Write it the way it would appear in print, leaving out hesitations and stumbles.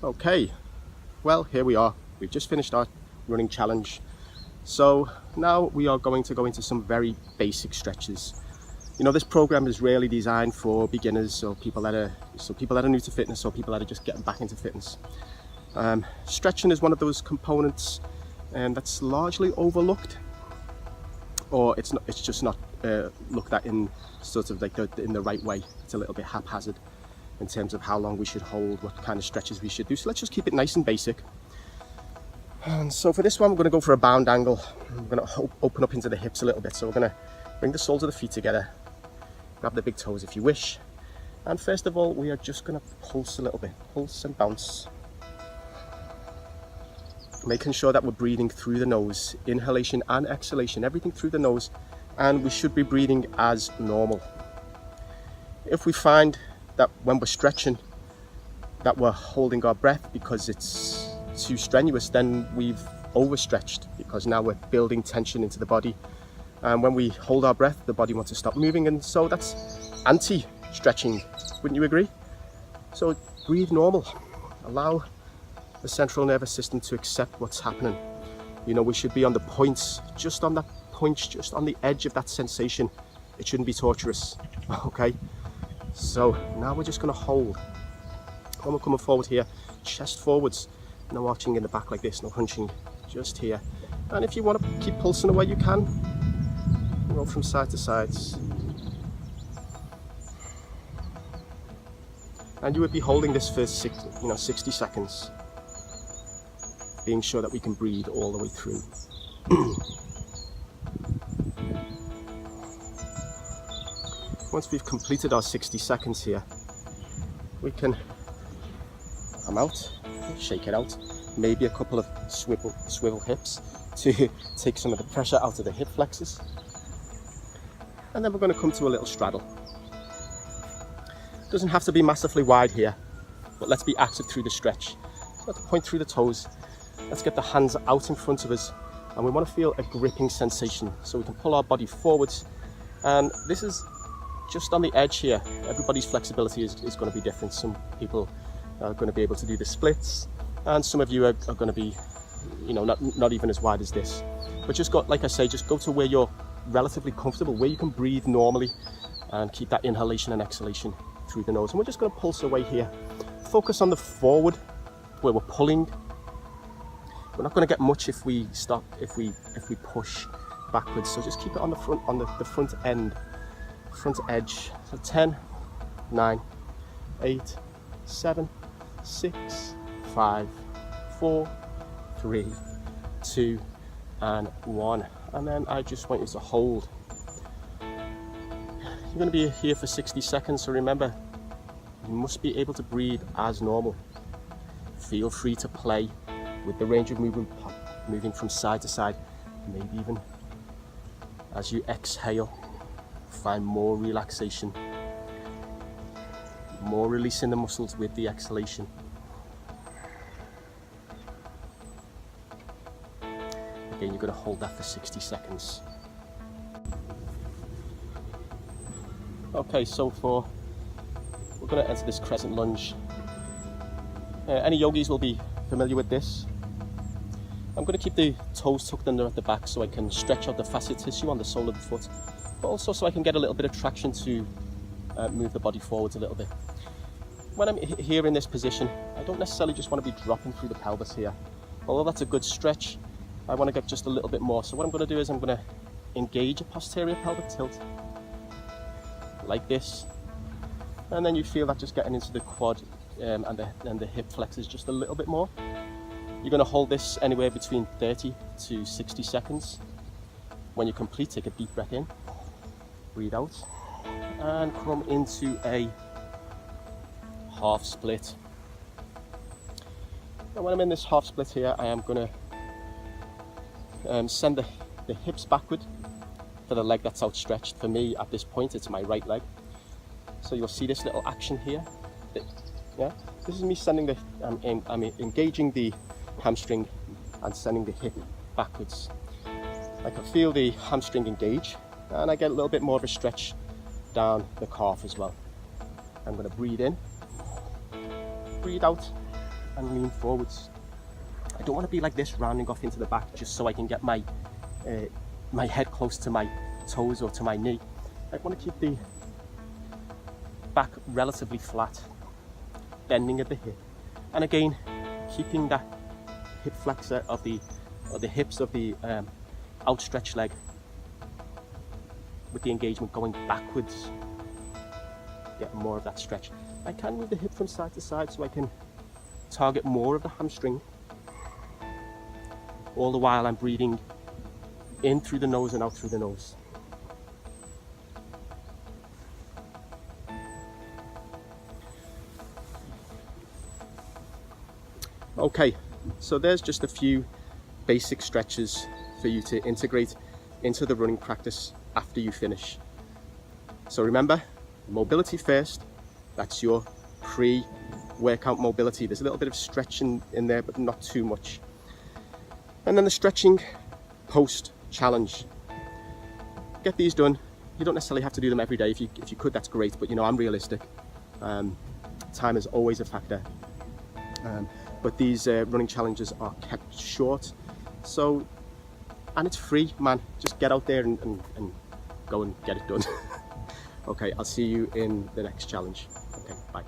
Okay, well, here we are. We've just finished our running challenge. So now we are going to go into some very basic stretches. You know, this program is really designed for beginners or people that are new to fitness or people that are just getting back into fitness. Stretching is one of those components that's largely overlooked, or it's just not looked at in sort of like in the right way. It's a little bit haphazard in terms of how long we should hold, what kind of stretches we should do. So let's just keep it nice and basic. And so for this one, we're going to go for a bound angle. We're going to open up into the hips a little bit. So we're going to bring the soles of the feet together, grab the big toes if you wish. And first of all, we are just going to pulse a little bit, pulse and bounce. Making sure that we're breathing through the nose, inhalation and exhalation, everything through the nose. And we should be breathing as normal. If we find that when we're stretching that we're holding our breath because it's too strenuous, then we've overstretched, because now we're building tension into the body, and when we hold our breath the body wants to stop moving, and so that's anti-stretching, wouldn't you agree? So breathe normal, allow the central nervous system to accept what's happening. You know, we should be on the points, just on that point, just on the edge of that sensation. It shouldn't be torturous. Okay, so now we're just going to hold. When we're coming forward here, chest forwards, no arching in the back like this, no hunching, just here. And if you want to keep pulsing away, you can. Roll from side to sides. And you would be holding this for 60 seconds, being sure that we can breathe all the way through. Once we've completed our 60 seconds here, we can come out, shake it out, maybe a couple of swivel hips to take some of the pressure out of the hip flexors. And then we're going to come to a little straddle. Doesn't have to be massively wide here, but let's be active through the stretch. So let's point through the toes. Let's get the hands out in front of us, and we want to feel a gripping sensation so we can pull our body forwards. And this is just on the edge here. Everybody's flexibility is going to be different. Some people are going to be able to do the splits, and some of you are going to be, not even as wide as this. But just go, like I say, just go to where you're relatively comfortable, where you can breathe normally, and keep that inhalation and exhalation through the nose. And we're just going to pulse away here. Focus on the forward, where we're pulling. We're not going to get much if we stop, if we push backwards. So just keep it on the front, on the front end, front edge. So 10, 9, 8, 7, 6, 5, 4, 3, 2, and 1. And then I just want you to hold. You're going to be here for 60 seconds, so remember, you must be able to breathe as normal. Feel free to play with the range of movement, moving from side to side, maybe even as you exhale, find more relaxation, more releasing the muscles with the exhalation. Again, you're going to hold that for 60 seconds. Okay, so we're going to enter this crescent lunge. Any yogis will be familiar with this. I'm going to keep the toes tucked under at the back so I can stretch out the fascia tissue on the sole of the foot, but also so I can get a little bit of traction to move the body forwards a little bit. When I'm here in this position, I don't necessarily just want to be dropping through the pelvis here. Although that's a good stretch, I want to get just a little bit more. So what I'm going to do is I'm going to engage a posterior pelvic tilt, like this. And then you feel that just getting into the quad and the hip flexors just a little bit more. You're going to hold this anywhere between 30 to 60 seconds. When you complete, take a deep breath in, breathe out, and come into a half split. Now when I'm in this half split here, I am going to send the hips backward for the leg that's outstretched. For me at this point, it's my right leg. So you'll see this little action here. Yeah, this is me sending I'm engaging the hamstring and sending the hip backwards. I can feel the hamstring engage, and I get a little bit more of a stretch down the calf as well. I'm going to breathe in, breathe out, and lean forwards. I don't want to be like this, rounding off into the back just so I can get my my head close to my toes or to my knee. I want to keep the back relatively flat, bending at the hip, and again keeping that hip flexor of the hips of the outstretched leg with the engagement going backwards, get more of that stretch. I can move the hip from side to side so I can target more of the hamstring, all the while I'm breathing in through the nose and out through the nose. Okay, so there's just a few basic stretches for you to integrate into the running practice after you finish. So remember, mobility first. That's your pre-workout mobility. There's a little bit of stretching in there, but not too much. And then the stretching post-challenge. Get these done. You don't necessarily have to do them every day. If you could, that's great. But you know, I'm realistic. Time is always a factor. But these running challenges are kept short. So, and it's free, man. Just get out there and go and get it done. Okay, I'll see you in the next challenge. Okay, bye.